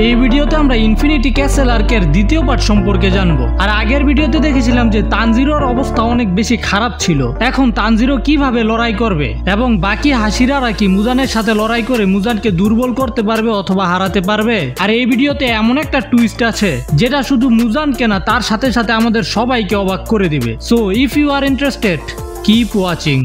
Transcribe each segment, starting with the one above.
এই ভিডিওতে আমরা ইনফিনিটি ক্যাসেল আর্কের দ্বিতীয় পার্ট সম্পর্কে জানবো। আর আগের ভিডিওতে দেখেছিলাম যে তানজিরোর অবস্থা অনেক বেশি খারাপ ছিল। এখন তানজিরো কিভাবে লড়াই করবে এবং বাকি হাসিরারা কি মুজানের সাথে লড়াই করে মুজানকে দুর্বল করতে পারবে অথবা হারাতে পারবে। আর এই ভিডিওতে এমন একটা টুইস্ট আছে যেটা শুধু মুজানকে না, তার সাথে সাথে আমাদের সবাইকে অবাক করে দিবে। So if you are interested, keep watching.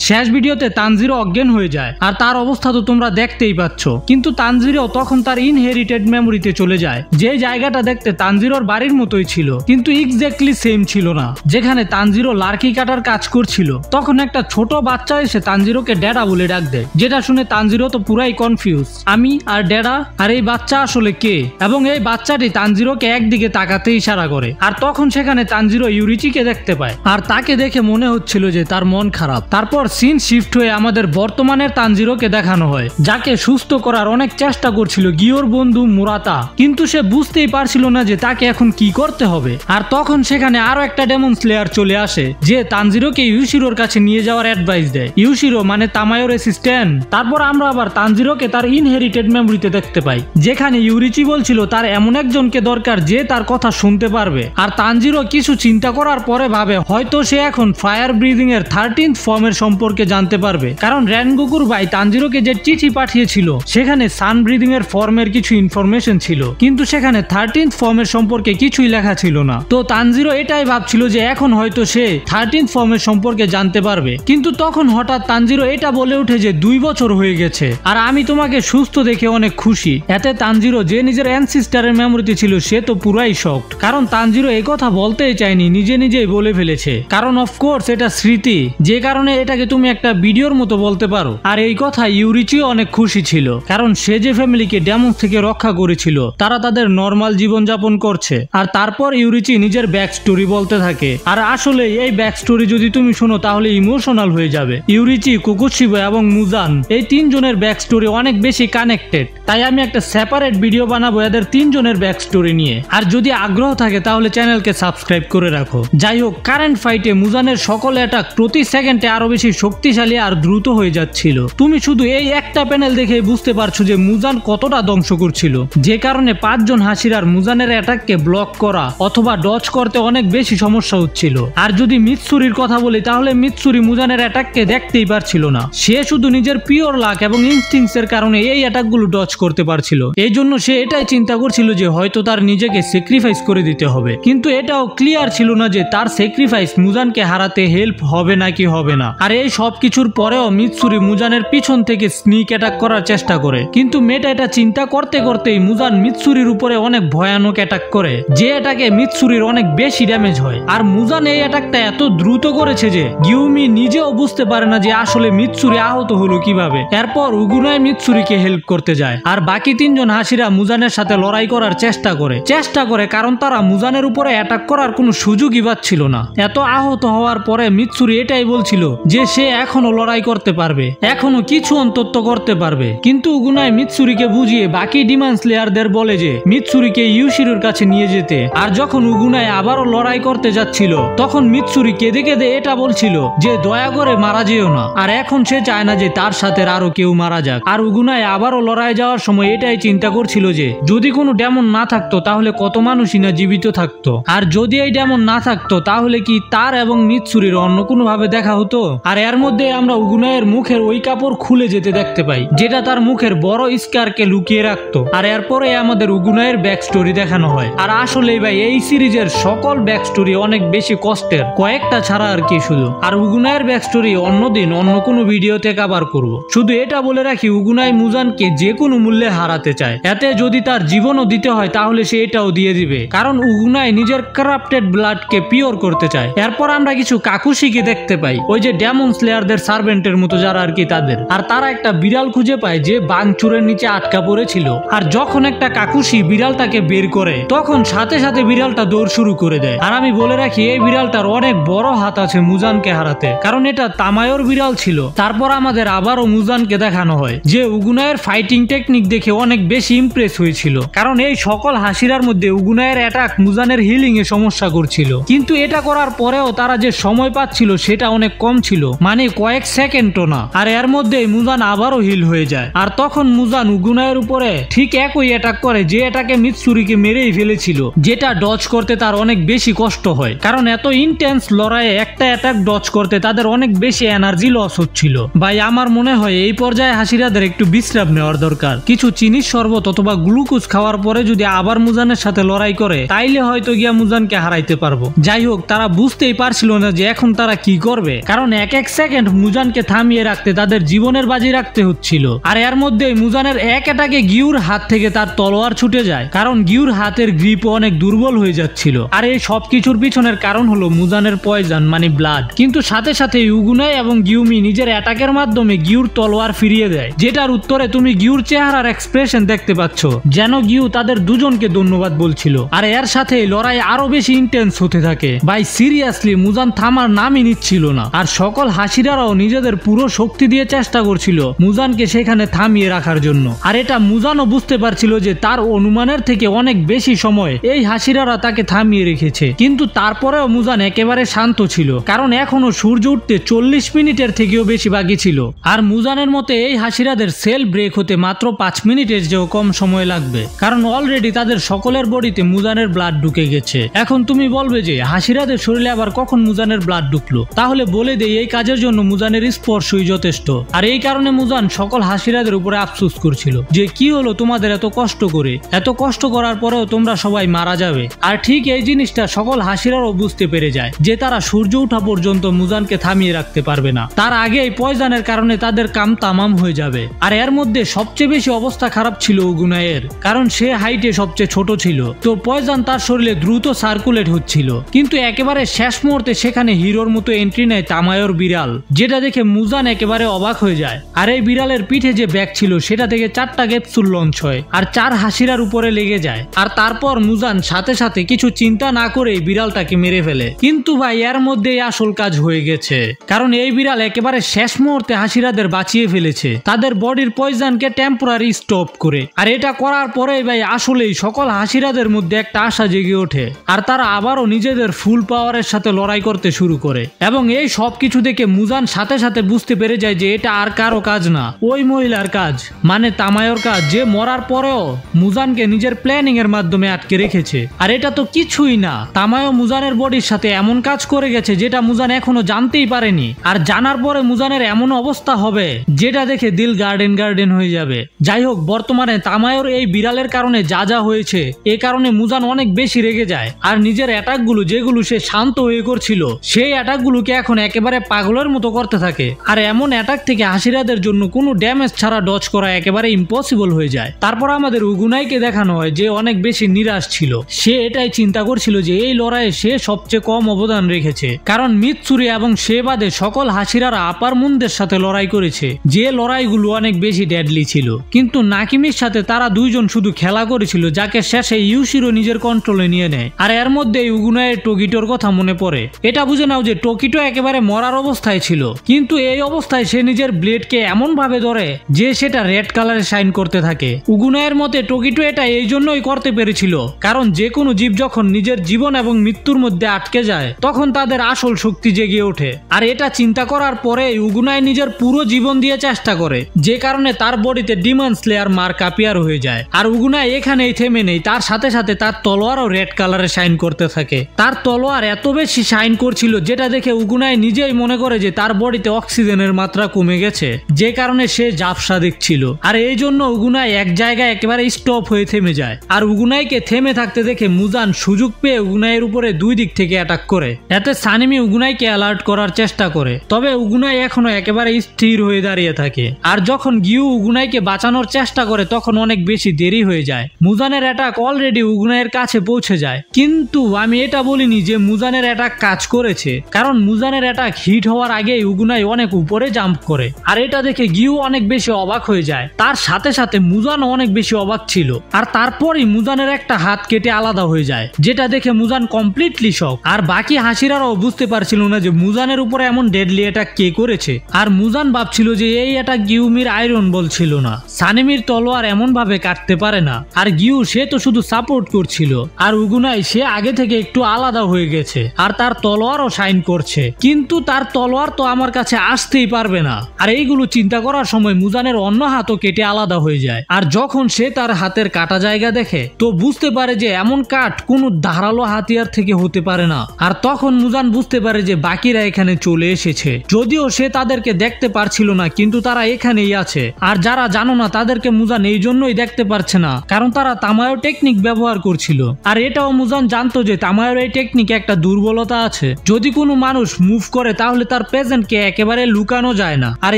শেষ ভিডিওতে তানজিরো অজ্ঞান হয়ে যায় আর তার অবস্থা তো তোমরা দেখতেই পাচ্ছ। কিন্তু তানজিরো তখন তার ইনহেরিটেড মেমোরিতে চলে যায়, যে জায়গাটা দেখতে তানজিরোর বাড়ির মতোই ছিল কিন্তু এক্স্যাক্টলি সেম ছিল না। যেখানে তানজিরো লার্কি কাটার কাজ করছিল তখন একটা ছোট বাচ্চা এসে তানজিরোকে ড্যাডা বলে ডাক দেয়, যেটা শুনে তানজিরো তো পুরাই কনফিউজ। আমি আর ড্যাডা, আর এই বাচ্চা আসলে কে? এবং এই বাচ্চাটি তানজিরোকে একদিকে তাকাতে ইশারা করে। আর তখন সেখানে তানজিরো ইউরিচিকে দেখতে পায় আর তাকে দেখে মনে হচ্ছিল যে তার মন খারাপ। তারপর সিন শিফট হয়ে আমাদের বর্তমানের তানজিরোকে দেখানো হয়, যাকে সুস্থ করার অনেক চেষ্টা করছিল গিয়োর বন্ধু মুরাতা, কিন্তু সে বুঝতেই পারছিল না যে তাকে এখন কি করতে হবে। আর তখন সেখানে আরো একটা ডেমন স্লেয়ার চলে আসে, যে তানজিরোকে ইউশিরোর কাছে নিয়ে যাওয়ার অ্যাডভাইস দেয়। ইউশিরো মানে তামায়োর অ্যাসিস্ট্যান্ট। তারপর আমরা আবার তানজিরোকে তার ইনহেরিটেড মেমোরিতে দেখতে পাই, যেখানে ইউরিচি বলছিল তার এমন একজনকে দরকার যে তার কথা শুনতে পারবে। আর তানজিরো কিছু চিন্তা করার পরে ভাবে হয়তো সে এখন ফায়ার ব্রিদিং এর 13th ফর্মের সম্পর্কে জানতে পারবে, কারণ রেনগোকুর ভাই তানজিরোকে যে চিঠি পাঠিয়েছিল সেখানে সান ব্রিদিং এর ফর্মের কিছু ইনফরমেশন ছিল, কিন্তু সেখানে 13th ফর্মের সম্পর্কে কিছুই লেখা ছিল না। তো তানজিরো এটাই ভাবছিল যে এখন হয়তো সে 13th ফর্মের সম্পর্কে জানতে পারবে। কিন্তু তখন হঠাৎ তানজিরো এটা বলে ওঠে যে 2 বছর হয়ে গেছে আর আমি তোমাকে সুস্থ দেখে অনেক খুশি। এতে তানজিরো, যে নিজের অ্যানসিস্টারের মেমোরিতে ছিল, সে তো পুরাই শকড, কারণ তানজিরো এই কথা বলতেই চায়নি, নিজেই বলে ফেলেছে। কারণ অফকোর্স এটা স্মৃতি, যে কারণে এটাকে তুমি একটা ভিডিওর মতো বলতে পারো। আর এই কথা ইউরিচিও অনেক খুশি ছিল, কারণ সে যে ফ্যামিলিকে ডেমন থেকে রক্ষা করেছিল তারা তাদের নর্মাল জীবন যাপন করছে। আর তারপর ইউরিচি নিজের ব্যাক স্টোরি বলতে থাকে। আর আসলে এই ব্যাক স্টোরি যদি তুমি শোনো তাহলে ইমোশনাল হয়ে যাবে। ইউরিচি, কুকুশিবা এবং মুজান, এই 3 জনের ব্যাক স্টোরি অনেক বেশি কানেক্টেড, তাই আমি একটা সেপারেট ভিডিও বানাবো এদের 3 জনের ব্যাক স্টোরি নিয়ে। আর যদি আগ্রহ থাকে তাহলে চ্যানেলকে সাবস্ক্রাইব করে রাখো। যাই হোক, কারেন্ট ফাইটে মুজানের সকল অ্যাটাক প্রতি সেকেন্ডে আরো বেশি শক্তিশালী আর দ্রুত হয়ে যাচ্ছিল। তুমি শুধু এই একটা প্যানেল দেখে বুঝতে পারছো যে মুজান কতটা ধ্বংস করছিল, যে কারণে 5 জন হাসিরার মুজানের অ্যাটাককে ব্লক করা অথবা ডজ করতে অনেক বেশি সমস্যা হচ্ছিল। আর যদি মিৎসুরির কথা বলি তাহলে মিৎসুরি মুজানের অ্যাটাককে দেখতেই পারছিল না। সে শুধু নিজের পিওর লাক এবং ইনস্টিংস এর কারণে এই অ্যাটাকগুলো ডজ করতে পারছিল। এই জন্য সে এটাই চিন্তা করছিল যে হয়তো তার নিজেকে স্যাক্রিফাইস করে দিতে হবে, কিন্তু এটাও ক্লিয়ার ছিল না যে তার স্যাক্রিফাইস মুজানকে হারাতে হেল্প হবে নাকি হবে না। আর এই সব কিছুর পরেও মিৎসুরি মুজানের পিছন থেকে স্নিক অ্যাটাক করার চেষ্টা করে, কিন্তু মেয়েটা এটা চিন্তা করতে করতেই মুজান মিৎসুরির উপরে অনেক ভয়ানক অ্যাটাক করে, যে অ্যাটাকে মিৎসুরির অনেক বেশি ড্যামেজ হয়। আর মুজান এই অ্যাটাকটা এত দ্রুত করেছে যে গিউমি নিজেও বুঝতে পারে না যে আসলে মিৎসুরি আহত হলো কিভাবে। এরপর উগুনায় মিৎসুরিকে হেল্প করতে যায় আর বাকি 3 জন হাসিরা মুজানের সাথে লড়াই করার চেষ্টা করে, কারণ তারা মুজানের উপরে অ্যাটাক করার কোনো সুযোগই পাচ্ছিল না। এত আহত হওয়ার পরে মিৎসুরি এটাই বলছিল যে সে এখনো লড়াই করতে পারবে, এখনো কিছু অন্তত করতে পারবে। কিন্তু উগুনায় মিৎসুরিকে বুঝিয়ে বাকি ডিমন স্লেয়ারদের বলে যে মিৎসুরিকে ইউশিরোর কাছে নিয়ে যেতে। আর যখন উগুনায় আবারও লড়াই করতে যাচ্ছিল তখন মিৎসুরি কেঁদে কেঁদে এটা বলছিল যে দয়া করে মারা যেও না। আর এখন সে চায় না যে তার সাথে আরো কেউ মারা যাক। আর উগুনায় আবারও লড়াই যাওয়ার সময় এটাই চিন্তা করছিল যে যদি কোনো ডেমন না থাকতো তাহলে কত মানুষই না জীবিত থাকতো, আর যদি এই ডেমন না থাকতো তাহলে কি তার এবং মিৎসুরির অন্য কোনো ভাবে দেখা হতো। আর এর মধ্যে আমরা উগুনায়ের মুখের ওই কাপড় খুলে যেতে দেখতে পাই, যেটা তার মুখের বড় স্কারকে লুকিয়ে রাখতো। আর এরপরে আমাদের উগুনায়ের ব্যাক স্টোরি দেখানো হয়। আর আসলেই ভাই এই সিরিজের সকল ব্যাক স্টোরি অনেক বেশি কষ্টের, কয়েকটা ছাড়া আর কি শুধু। আর উগুনায়ের ব্যাক স্টোরি অন্যদিন অন্য কোনো ভিডিওতে কভার করব। শুধু এটা বলে রাখি, উগুনাই মুজানকে যে কোনো মূল্যে হারাতে চায়, এতে যদি তার জীবনও দিতে হয় তাহলে সে এটাও দিয়ে দিবে, কারণ উগুনাই নিজের কারাপ্টেড ব্লাডকে পিওর করতে চায়। এরপর আমরা কিছু কাকুশিকে দেখতে পাই, ওই যে ডেমন স্লেয়ারদের সার্ভেন্টের মতো যারা আর কি তাদের। আর তারা একটা বিড়াল খুঁজে পায় যে বাংচুরের নিচে আটকা পড়েছিল। আর যখন একটা কাকুশি বিড়ালটাকে বের করে তখন সাথে সাথে বিড়ালটা দৌড় শুরু করে দেয়। আর আমি বলে রাখি এই বিড়ালটার অনেক বড় হাত আছে মুজানকে হারাতে, কারণ এটা তামায়োর বিড়াল ছিল। তারপর আমাদের আবারও মুজানকে দেখানো হয় যে উগুনায়ের ফাইটিং টেকনিক দেখে অনেক বেশি ইমপ্রেস হয়েছিল, কারণ এই সকল হাসিরার মধ্যে উগুনায়ের অ্যাটাক মুজানের হিলিং এ সমস্যা করছিল। কিন্তু এটা করার পরেও তারা যে সময় পাচ্ছিল সেটা অনেক কম ছিল, মানে কয়েক সেকেন্ডও না। আর এর মধ্যেই মুজান আবারও হিল হয়ে যায়। আর তখন মুজান উগুনায়ের উপরে ঠিক একই অ্যাটাক করে যে এটাকে মিৎসুরিকে মেরেই ফেলেছিল, যেটা ডজ করতে তার অনেক বেশি কষ্ট হয়, কারণ এত ইন্টেন্স লড়াইয়ে একটা অ্যাটাক ডজ করতে তাদের অনেক বেশি এনার্জি লস হচ্ছিল। ভাই আমার মনে হয় এই পর্যায়ে হাসিরাদের একটু বিশ্রাম নেওয়ার দরকার। কিছু চিনির শরবত অথবা গ্লুকোজ খাওয়ার পরে যদি আবার মুজানের সাথে লড়াই করে তাইলে হয়তো গিয়া মুজানকে হারাইতে পারবো। যাই হোক, তারা বুঝতেই পারছিল না যে এখন তারা কি করবে, কারণ এক এক সেকেন্ড মুজানকে থামিয়ে রাখতে তাদের জীবনের বাজি রাখতে হচ্ছিল। আর এর মধ্যে মুজানের এক অ্যাটাকে গিউর হাত থেকে তার তলোয়ার ছুটে যায়, কারণ গিউর হাতের গ্রিপ অনেক দুর্বল হয়ে যাচ্ছিল। আর এই সবকিছুর পিছনের কারণ হলো মুজানের পয়জন মানে ব্লাড। কিন্তু সাথে সাথে উগুনাই এবং গিউমি নিজের অ্যাটাকের মাধ্যমে গিউর তলোয়ার ফিরিয়ে দেয়, যেটার উত্তরে তুমি গিউর চেহারার এক্সপ্রেশন দেখতে পাচ্ছ, যেন গিউ তাদের দুজনকে ধন্যবাদ বলছিল। আর এর সাথে লড়াই আরো বেশি ইন্টেন্স হতে থাকে। ভাই সিরিয়াসলি মুজান থামার নামই নিচ্ছিল না, আর সকল হাসিরারাও নিজেদের পুরো শক্তি দিয়ে চেষ্টা করছিল মুজানকে সেখানে থামিয়ে রাখার জন্য। আর এটা মুজানও বুঝতে পারছিল যে তার অনুমানের থেকে অনেক বেশি সময় এই হাসিরারা তাকে থামিয়ে রেখেছে। কিন্তু তারপরেও মুজান একেবারে শান্ত ছিল, কারণ এখনো সূর্য উঠতে 40 মিনিটের থেকেও বেশি বাকি ছিল। আর মুজানের মতে এই হাসিরাদের সেল ব্রেক হতে মাত্র 5 মিনিটের চেয়েও কম সময় লাগবে, কারণ অলরেডি তাদের সকলের বডিতে মুজানের ব্লাড ঢুকে গেছে। এখন তুমি বলবে যে হাসিরাদের শরীরে আবার কখন মুজানের ব্লাড ঢুকলো? তাহলে বলে দেই এই কাজের জন্য মুজানের স্পর্শই যথেষ্ট। আর এই কারণে মুজান সকল হাসিরাদের উপরে আফসোস করছিল যে কি হলো তোমাদের এত কষ্ট করে, এত কষ্ট করার পরেও তোমরা সবাই মারা যাবে। আর ঠিক এই জিনিসটা সকল হাসিরারও বুঝতে পেরে যায় যে তারা সূর্য ওঠা পর্যন্ত মুজানকে থামিয়ে রাখতে পারবে না, তার আগেই পয়জনের কারণে তাদের কাম তামাম হয়ে যাবে। আর এর মধ্যে সবচেয়ে বেশি অবস্থা খারাপ ছিল উগুনায়ের, কারণ সে হাইটে সবচেয়ে ছোট ছিল, তো পয়জন তার শরীরে দ্রুত সার্কুলেট হচ্ছিল। কিন্তু একেবারে শেষ মুহূর্তে সেখানে হিরোর মতো এন্ট্রি নেয় তামায়োর বিড়াল, যেটা দেখে মুজান একেবারে অবাক হয়ে যায়। আর এই বিড়ালের পিঠে যে ব্যাগ ছিল সেটা থেকে 4টা ক্যাপসুল লঞ্চ হয় আর 4 হাসিরার উপরে লেগে যায়। আর তারপর মুজান সাথে সাথে কিছু চিন্তা না করেই বিড়ালটাকে মেরে ফেলে। কিন্তু ভাই এর মধ্যেই আসল কাজ হয়ে গেছে, কারণ এই বিড়াল একেবারে শেষ মুহূর্তে হাসিরাদের বাঁচিয়ে ফেলেছে তাদের বডির পয়জনকে টেম্পোরারি স্টপ করে। আর এটা করার পরেই ভাই আসলেই সকল হাসিরাদের মধ্যে একটা আশা জেগে ওঠে, আর তারা আবারও নিজেদের ফুল পাওয়ারের সাথে লড়াই করতে শুরু করে। এবং এই সব কিছু দেখে মুজান সাথে সাথে বুঝতে পেরে যায় যে এটা আর কারো কাজ না, ওই মহিলার কাজ, মানে তামায়োর কাজ, যে মরার পরেও মুজানকে নিজের প্ল্যানিং এর মাধ্যমে আটকে রেখেছে। আর এটা তো কিছুই না, তামায়ো মুজানের বডির সাথে এমন কাজ করে গেছে যেটা মুজান এখনো জানতেই পারেনি। আর জানার পরে মুজানের এমন অবস্থা হবে যেটা দেখে দিল গার্ডেন গার্ডেন হয়ে যাবে। যাই হোক, বর্তমানে তামায়োর এই বিড়ালের কারণে যা যা হয়েছে এই কারণে মুজান অনেক বেশি রেগে যায়, আর নিজের অ্যাটাকগুলো যেগুলো সে শান্ত হয়ে করছিল সেই অ্যাটাকগুলোকে এখন একেবারে পাগলের মতো করতে থাকে। আর এমন অ্যাটাক থেকে হাসিরাদের জন্য কোনো ড্যামেজ ছাড়া ডজ করা একেবারে ইম্পসিবল হয়ে যায়। তারপর আমাদের উগুনাইকে দেখানো হয় যে অনেক বেশি নিরাশ ছিল, সে এটাই চিন্তা করছিল যে এই লড়াইয়ে সে সবচেয়ে কম অবদান রেখেছে, কারণ মিৎসুরি এবং সে বাদে সকল হাসিরারা আপার মুনদের সাথে লড়াই করেছে, যে লড়াইগুলো অনেক বেশি ডেডলি ছিল। কিন্তু নাকিমির সাথে তারা দুইজন শুধু খেলা করেছিল, যাকে শেষে ইউশিরো নিজের কন্ট্রোলে নিয়ে নেয়। আর এর মধ্যে উগুনাইয়ের টোকিটোর কথা মনে পড়ে। এটা বুঝে নাও যে টোকিটো একেবারে মরার অবস্থায় ছিল, কিন্তু এই অবস্থায় সে নিজের ব্লেডকে এমন ভাবে ধরে যে সেটা রেড কালারে শাইন করতে থাকে। উগুনাইয়ের মতে টোকিটো এটা এই জন্যই করতে পেরেছিল কারণ যে কোনো জীব যখন নিজের জীবন এবং মৃত্যুর মধ্যে আটকে যায় তখন তাদের আসল শক্তি জেগে ওঠে। আর এটা চিন্তা করার পরে উগুনাই নিজের পুরো জীবন দিয়ে চেষ্টা করে, যে কারণে তার বডিতে ডিমন স্লেয়ার মার্ক আপিয়ার হয়ে যায়। আর উগুনাই এখানেই থেমে নেই, তার সাথে সাথে তার তলোয়ারও রেড কালারে শাইন করতে থাকে। তার তলোয়ার এত বেশি শাইন করছিল যেটা দেখে উগুনাই নিজেই মনে করে যে তার বডিতে অক্সিজেনের মাত্রা কমে গেছে, যে কারণে সে ঝাপসা দেখছিল। আর এই জন্য উগুনাই এক জায়গায় একেবারে স্টপ হয়ে থেমে যায়। আর উগুনাইকে থেমে থাকতে দেখে মুজান সুযোগ পেয়ে উগুনাইয়ের উপরে দুই দিক থেকে অ্যাটাক করে। এতে সানিমি উগুনাইকে অ্যালার্ট করার চেষ্টা করে, তবে উগুনাই এখনো একেবারে স্থির হয়ে দাঁড়িয়ে থাকে। আর যখন গিউ উগুনাইকে বাঁচানোর চেষ্টা করে তখন অনেক বেশি দেরি হয়ে যায়। মুজানের অ্যাটাক অলরেডি উগুনাইয়ের কাছে পৌঁছে যায়, কিন্তু আমি এটা বলিনি যে মুজানের অ্যাটাক কাজ করেছে, কারণ মুজানের অ্যাটাক হিট হওয়ার আগেই উগুনাই অনেক উপরে জাম্প করে। আর এটা দেখে গিউ অনেক বেশি অবাক হয়ে যায়, তার সাথে সাথে মুজানও অনেক বেশি অবাক ছিল। আর তারপরই মুজানের একটা হাত কেটে আলাদা হয়ে যায়, যেটা দেখে মুজান কমপ্লিটলি শক। আর বাকি হাসিরারাও বুঝতে পারছিল না যে মুজানের উপরে এমন ডেডলি অ্যাটাক কে করেছে। আর মুজান ভাবছিল যে এই অ্যাটাক গিউমির আয়রন বল ছিল না, সানিমির তলোয়ার এমন ভাবে কাটতে পারে না। আর গিউ সে তো শুধু সাপোর্ট করছিল, আর উগুনাই সে আগে থেকে একটু আলাদা হয়ে গেছে আর তার তলোয়ারও শাইন করছে, কিন্তু তার তলোয়ার তলোয়ার তো আমার কাছে আসতেই পারবে না। আর এইগুলো চিন্তা করার সময় মুজানের অন্য হাতও কেটে আলাদা হয়ে যায়। আর যখন সে তার হাতের কাটা জায়গা দেখে তো বুঝতে পারে যে এমন কাট কোনো ধারালো হাতিয়ার থেকে হতে পারে না। আর তখন মুজান বুঝতে পারে যে বাকিরা এখানে চলে এসেছে, যদিও সে তাদেরকে দেখতে পারছিল না, কিন্তু তারা এখানেই আছে। আর যারা জানো না তাদেরকে মুজান এই জন্যই দেখতে পারছে না, কারণ তারা তামায়ো টেকনিক ব্যবহার করছিল। আর এটাও মুজান জানতো যে তামায়োর এই টেকনিকে একটা দুর্বলতা আছে, যদি কোনো মানুষ মুভ করে তাহলে তার প্রেজেন্টকে একেবারে লুকানো যায় না। আর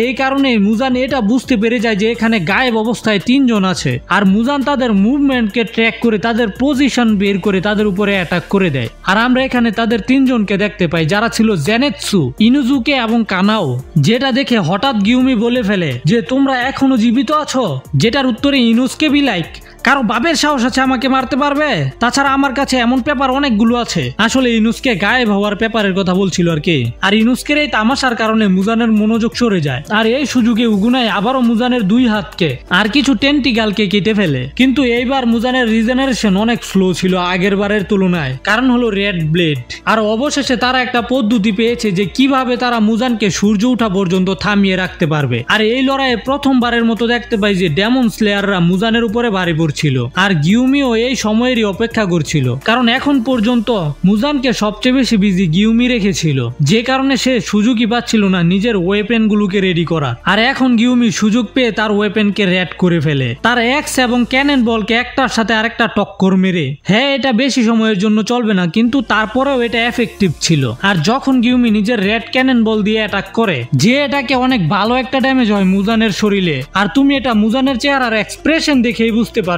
এই কারণে মুজান এটা বুঝতে পেরে যায় যে এখানে গায়েব অবস্থায় 3 জন আছে। আর মুজান তাদের মুভমেন্টকে ট্র্যাক করে তাদের পজিশন বের করে তাদের উপরে অ্যাটাক করে দেয়। আর আমরা এখানে তাদের 3 জনকে দেখতে পাই, যারা ছিল জেনেৎসু, ইনুজুকে এবং কানাও। যেটা দেখে হঠাৎ গিউমি বলে ফেলে যে তোমরা এখনো জীবিত আছো, যেটার উত্তরে ইনুজকে বি লাইক, কারো বাপের সাহস আছে আমাকে মারতে পারবে? তাছাড়া আমার কাছে এমন পেপার অনেকগুলো আছে। আসলে ইনুসকে গায়েব হওয়ার পেপারের কথা বলছিল আর কি। আর ইনুসকের এই তামাশার কারণে মুজানের মনোযোগ সরে যায়। আর এই সুযোগে উগুনাই আবারও মুজানের 2 হাতকে আর কিছু টেন্টিকালকে কেটে ফেলে। কিন্তু এইবার মুজানের রিজেনারেশন অনেক স্লো ছিল আগের বারের তুলনায়, কারণ হলো রেড ব্লেড। আর অবশেষে তারা একটা পদ্ধতি পেয়েছে যে কিভাবে তারা মুজানকে সূর্য ওঠা পর্যন্ত থামিয়ে রাখতে পারবে। আর এই লড়াইয়ে প্রথমবারের মতো দেখতে পাই যে ডেমন স্লেয়াররা মুজানের উপরে ভারী ছিল। আর গিউমিও এই সময়েরই অপেক্ষা করছিল, কারণ এখন পর্যন্ত মুজানকে সবচেয়ে বেশি বিজি গিউমি রেখেছিল, যে কারণে সে সুযোগই পাচ্ছিল না নিজের ওয়েপেন গুলোকে রেডি করার। আর এখন গিউমি সুযোগ পেয়ে তার ওয়েপেনকে রেড করে ফেলে, তার এক্স এবং ক্যানন বলকে একটার সাথে আরেকটা টক্কর মেরে। হ্যাঁ, এটা বেশি সময়ের জন্য চলবে না, কিন্তু তারপরেও এটা এফেক্টিভ ছিল। আর যখন গিউমি নিজের রেড ক্যানন বল দিয়ে অ্যাটাক করে, যে এটাকে অনেক ভালো একটা ড্যামেজ হয় মুজানের শরীরে। আর তুমি এটা মুজানের চেহারার এক্সপ্রেশন দেখেই বুঝতে পারছো।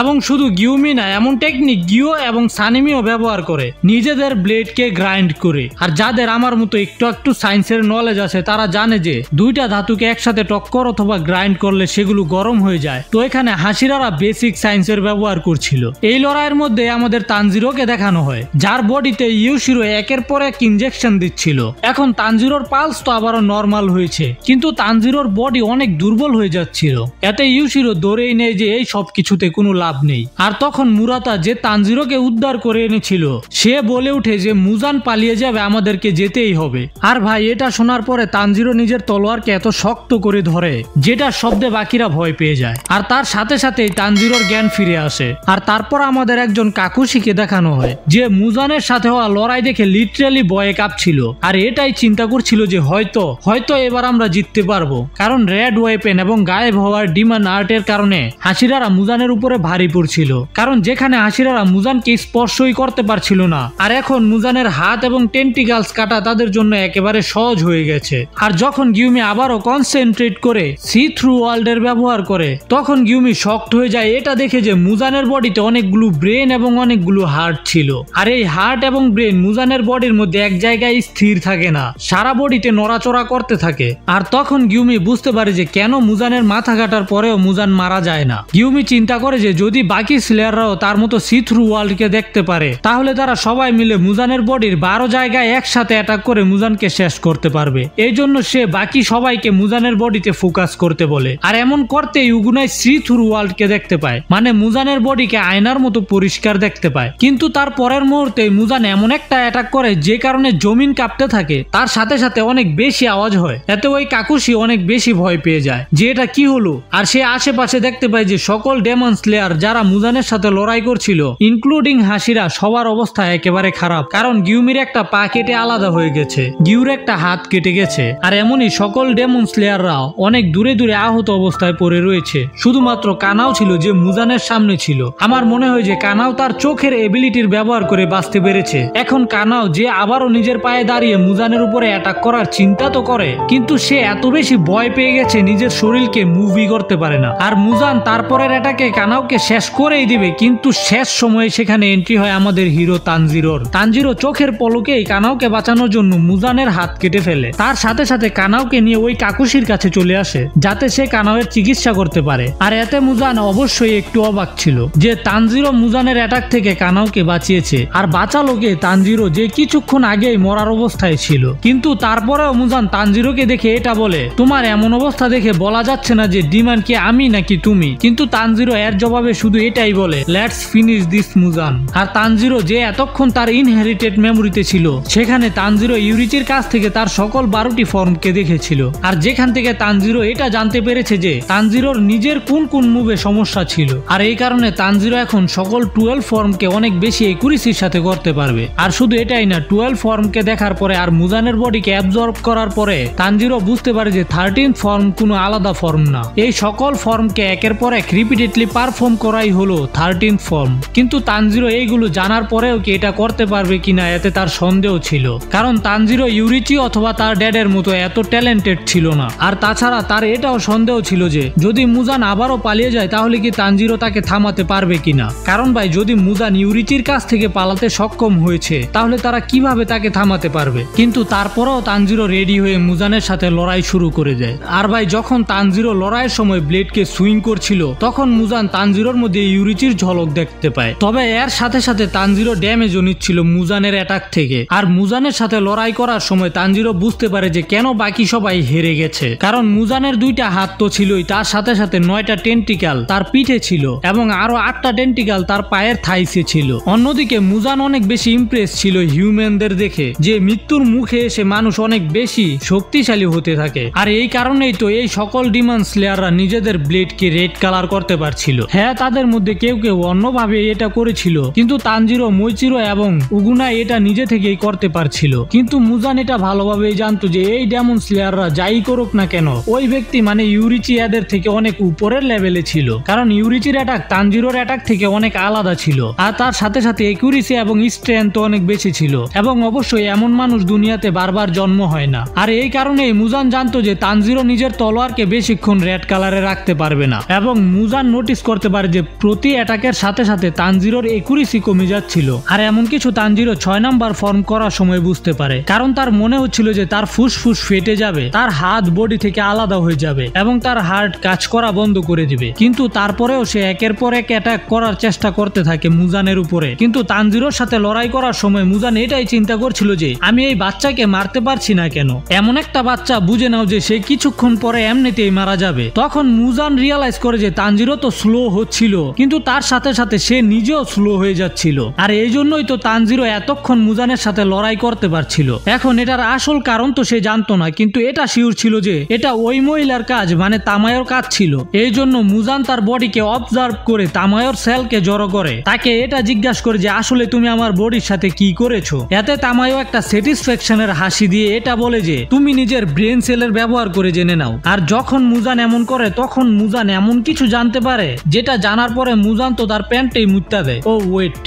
এবং শুধু গিউমি না, এমন টেকনিক গিও এবং সানিমিও ব্যবহার করে নিজেদের ব্লেডকে গ্রাইন্ড করে। আর যাদের আমার মতো একটু সায়েন্সের নলেজ আছে তারা জানে যে 2টা ধাতুকে একসাথে টক্কর অথবা গ্রাইন্ড করলে সেগুলো গরম হয়ে যায়। তো এখানে হাসিরারা বেসিক সায়েন্সের ব্যবহার করছিল। এই লড়াইয়ের মধ্যে আমাদের তানজিরোকে দেখানো হয়, যার বডিতে ইউশিরো একের পর এক ইনজেকশন দিচ্ছিল। এখন তানজিরোর পালস তো আবারও নর্মাল হয়েছে, কিন্তু তানজিরোর বডি অনেক দুর্বল হয়ে যাচ্ছিল। এতে ইউশিরো ধরেই নেয় যে এই সব কিছুতে কোনো লাভ নেই। আর তখন মুরাতা, যে তানজিরোকে উদ্ধার করে এনেছিল, সে বলে উঠে যে মুজান পালিয়ে যাবে, আমাদেরকে যেতেই হবে। আর ভাই, এটা শোনার পরে তানজিরো নিজের তলোয়ারকে এত শক্ত করে ধরে যেটা শব্দে বাকিরা ভয় পেয়ে যায়। আর তার সাথে সাথেই তানজিরোর জ্ঞান ফিরে আসে। আর তারপর আমাদের একজন কাকুশিকে দেখানো হয়, যে মুজানের সাথে হওয়া লড়াই দেখে লিটারালি ভয়ে কাঁপছিল। আর এটাই চিন্তা করছিল যে হয়তো এবার আমরা জিততে পারবো, কারণ রেড ওয়েপেন এবং গায়েব হওয়ার ডিমান্ড আর্টের কারণে হাসিরারা মুজানের উপরে ভারী পড়ছিল। কারণ যেখানে হাসিরারা মুজানকে স্পর্শই করতে পারছিল না, আর এখন মুজানের হাত এবং টেন্টিকালস কাটা তাদের জন্য একেবারে সহজ হয়ে গেছে। আর যখন গিউমি আবারও কনসেন্ট্রেট করে সি থ্রু ওয়ার্ল্ডের ব্যবহার করে, তখন গিউমি শক্ট হয়ে যায় এটা দেখে যে মুজানের বডিতে অনেকগুলো ব্রেন এবং অনেকগুলো হার্ট ছিল। আর এই হার্ট এবং ব্রেন মুজানের বডির মধ্যে এক জায়গায় স্থির থাকে না, সারা বডিতে নড়াচড়া করতে থাকে। আর তখন গিউমি বুঝতে পারে যে কেন মুজানের মাথা কাটার পরেও মুজান মারা যায় না। গিউমি চিন্তা করে যে যদি বাকি স্লেয়াররাও তার মতো সি থ্রু ওয়ার্ল্ডকে দেখতে পারে, তাহলে তারা সবাই মিলে মুজানের বডির 12 জায়গায় একসাথে অ্যাটাক করে মুজানকে শেষ করতে পারবে। এই জন্য সে বাকি সবাইকে মুজানের বডিতে ফোকাস করতে বলে। আর এমন করতেই উগুনাই সি থ্রু ওয়ার্ল্ডকে দেখতে পায়, মানে মুজানের বডিকে আয়নার মতো পরিষ্কার দেখতে পায়। কিন্তু তার পরের মুহূর্তে মুজান এমন একটা অ্যাটাক করে যে কারণে জমিন কাঁপতে থাকে, তার সাথে সাথে অনেক বেশি আওয়াজ হয়। এতে ওই কাকুশি অনেক বেশি ভয় পেয়ে যায় যে এটা কি হলো। আর সে আশেপাশে দেখতে পায় যে সকল ডেমন স্লেয়ার যারা মুজানের সাথে লড়াই করছিল, ইনক্লুডিং হাসিরা, সবার অবস্থা একেবারে খারাপ। কারণ গিউমির একটা পা কেটে আলাদা হয়ে গেছে, গিউর একটা হাত কেটে গেছে। আর এমনই সকল ডেমন স্লেয়াররাও অনেক দূরে দূরে আহত অবস্থায় পড়ে রয়েছে। শুধুমাত্র কানাও ছিল যে মুজানের সামনে ছিল। আমার মনে হয় যে কানাও তার চোখের এবিলিটির ব্যবহার করে বাঁচতে পেরেছে। এখন কানাও যে আবারও নিজের পায়ে দাঁড়িয়ে মুজানের উপরে অ্যাটাক করার চিন্তা তো করে, কিন্তু সে এত বেশি ভয় পেয়ে গেছে নিজের শরীরকে মুভই করতে পারে না। আর মুজান তারপরের অ্যাটাকে কানাওকে শেষ করেই দিবে, কিন্তু শেষ সময়ে সেখানে এন্ট্রি হয় আমাদের হিরো তানজিরোর। তানজিরো চোখের পলকেই কানাওকে বাঁচানোর জন্য মুজানের হাত কেটে ফেলে। তার সাথে সাথে কানাওকে নিয়ে ওই কাকুশির কাছে চলে আসে যাতে সে কানাওয়ের চিকিৎসা করতে পারে। আর এতে মুজান অবশ্যই একটু অবাক ছিল যে তানজিরো মুজানের অ্যাটাক থেকে কানাওকে বাঁচিয়েছে। আর বাঁচালোকে তানজিরো, যে কিছুক্ষণ আগেই মরার অবস্থায় ছিল। কিন্তু তারপরেও মুজান তানজিরোকে দেখে এটা বলে, তোমার এমন অবস্থা দেখে বলা যাচ্ছে না যে ডিমান কি আমি নাকি তুমি। কিন্তু তানজিরো এর জবাবে শুধু এটাই বলে, লেটস ফিনিশ দিস মুজান। আর তানজিরো যে এতক্ষণ তার ইনহেরিটেড মেমোরিতে ছিল, সেখানে তানজিরো ইউরিচির কাছ থেকে তার সকল 12টি ফর্মকে দেখেছিল। আর যেখান থেকে তানজিরো এটা জানতে পেরেছে যে তানজিরোর নিজের কোন কোন মুভে সমস্যা ছিল, আর এই কারণে তানজিরো এখন সকল 12 ফর্মকে অনেক বেশি একুরেসির সাথে করতে পারবে। আর শুধু এটাই না, 12 ফর্মকে দেখার পরে আর মুজানের বডিকে অ্যাবজর্ব করার পরে তানজিরো বুঝতে পারে যে 13 ফর্ম কোনো আলাদা ফর্ম না, এই সকল ফর্মকে একের পর এক রিপিটেডলি পারফর্ম করাই হলো 13 ফর্ম। কিন্তু তানজিরো এইগুলো জানার পরেও কি এটা করতে পারবে কিনা এতে তার সন্দেহ ছিল, কারণ তানজিরো ইউরিচি অথবা তার ড্যাডের মতো এত ট্যালেন্টেড ছিল না। আর তাছাড়া তার এটাও সন্দেহ ছিল যে যদি মুজান আবারও পালিয়ে যায় তাহলে কি তানজিরো তাকে থামাতে পারবে কিনা, কারণ ভাই যদি মুজান ইউরিচির কাছ থেকে পালাতে সক্ষম হয়েছে তাহলে তারা কিভাবে তাকে থামাতে পারবে। কিন্তু তারপরেও তানজিরো রেডি হয়ে মুজানের সাথে লড়াই শুরু করে দেয়। আর ভাই যখন তানজিরো লড়াইয়ের সময় ব্লেডকে সুইং করছিল তখন মুজান তানজিরোর মধ্যে ইউরিচির ঝলক দেখতে পায়। তবে এর সাথে সাথে তানজিরো ড্যামেজও নিচ্ছিল মুজানের অ্যাটাক থেকে। আর মুজানের সাথে লড়াই করার সময় তানজিরো বুঝতে পারে যে কেন বাকি সবাই হেরে গেছে, কারণ মুজানের 2টা হাত তো ছিলই, তার সাথে সাথে 9টা টেন্টিকাল তার পিঠে ছিল এবং আরো 8টা টেন্টিকাল তার পায়ের থাইসে ছিল। অন্যদিকে মুজান অনেক বেশি ইমপ্রেস ছিল হিউম্যানদের দেখে যে মৃত্যুর মুখে এসে মানুষ অনেক বেশি শক্তিশালী হতে থাকে। আর এই কারণেই তো এই সকল ডিমন স্লেয়াররা নিজেদের ব্লেডকে রেড কালার করতে পারছিল। হ্যাঁ, তাদের মধ্যে কেউ কেউ অন্যভাবে এটা করেছিল, কিন্তু তানজিরো, মইচিরো এবং উগুনা এটা নিজে থেকেই করতে পারছিল। কিন্তু মুজান এটা ভালোভাবেই জানতো যে এই ডেমন স্লেয়াররা যাই করুক না কেন, ওই ব্যক্তি মানে ইউরিচি এদের থেকে অনেক উপরের লেভেলে ছিল, কারণ ইউরিচির অ্যাটাক তানজিরোর অ্যাটাক থেকে অনেক আলাদা ছিল। আর তার সাথে সাথে একুরেসি এবং স্ট্রেংথ অনেক বেশি ছিল, এবং অবশ্যই এমন মানুষ দুনিয়াতে বারবার জন্ম হয় না। আর এই কারণেই মুজান জানতো যে তানজিরো নিজের তলোয়ারকে বেশিক্ষণ রেড কালারে রাখতে পারবে না, এবং মুজান নোটিস করতে পারে যে প্রতি অ্যাটাকের সাথে সাথে তানজিরোর একুরেসি কমে যাচ্ছিল। আর এমন কিছু তানজিরো 6 নাম্বার ফর্ম করার সময় বুঝতে পারে, কারণ তার মনে হচ্ছিল যে তার ফুসফুস ফেটে যাবে, তার হাত বডি থেকে আলাদা হয়ে যাবে এবং তার হার্ট কাজ করা বন্ধ করে দিবে। কিন্তু তারপরেও সে একের পর এক অ্যাটাক করার চেষ্টা করতে থাকে মুজানের উপরে। কিন্তু তানজিরোর সাথে লড়াই করার সময় মুজান এটাই চিন্তা করছিল যে আমি এই বাচ্চাকে মারতে পারছি না কেন, এমন একটা বাচ্চা বুঝে নাও যে সে কিছুক্ষণ পরে এমনিতেই মারা যাবে। তখন মুজান রিয়ালাইজ করে যে তানজিরো তো স্লো হচ্ছিল, কিন্তু তার সাথে সাথে সে নিজেও স্লো হয়ে যাচ্ছিল। আর এই জন্যই তো তানজিরো এতক্ষণ মুজানের সাথে লড়াই করতে পারছিল। এখন এটার আসল কারণ তো সে জানতো না, কিন্তু এটা শিওর ছিল যে এটা ওই মহিলার কাজ, মানে তামায়োর কাজ ছিল। এই জন্য মুজান তার বডিকে অবজার্ভ করে তামায়োর সেলকে জড়ো করে তাকে এটা জিজ্ঞাসা করে যে আসলে তুমি আমার বডির সাথে কি করেছো। এতে তামায়ো একটা স্যাটিসফ্যাকশনের হাসি দিয়ে এটা বলে যে তুমি নিজের ব্রেন সেলের ব্যবহার করে জেনে নাও। আর যখন মুজান এমন করে তখন মুজান এমন কিছু জানতে পারে যেটা জানার পরে মুজান তো তার প্যান্টেই মুত্তা দেয়। ও ওয়েট,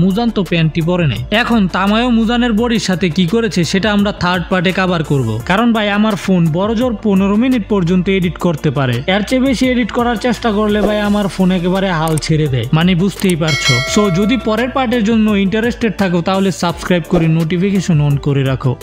মুজান তো প্যান্টটি পরে নেই। এখন তামায়ো মুজানের বডির সাথে কি করেছে সেটা আমরা থার্ড পার্টে কভার করব, কারণ ভাই আমার ফোন বড়জোর 15 মিনিট পর্যন্ত এডিট করতে পারে। এর চেয়ে বেশি এডিট করার চেষ্টা করলে ভাই আমার ফোন একেবারে হাল ছেড়ে দেয়, মানে বুঝতেই পারছো। সো যদি পরের পার্টের জন্য ইন্টারেস্টেড থাকো তাহলে সাবস্ক্রাইব করে নোটিফিকেশন অন করে রাখো।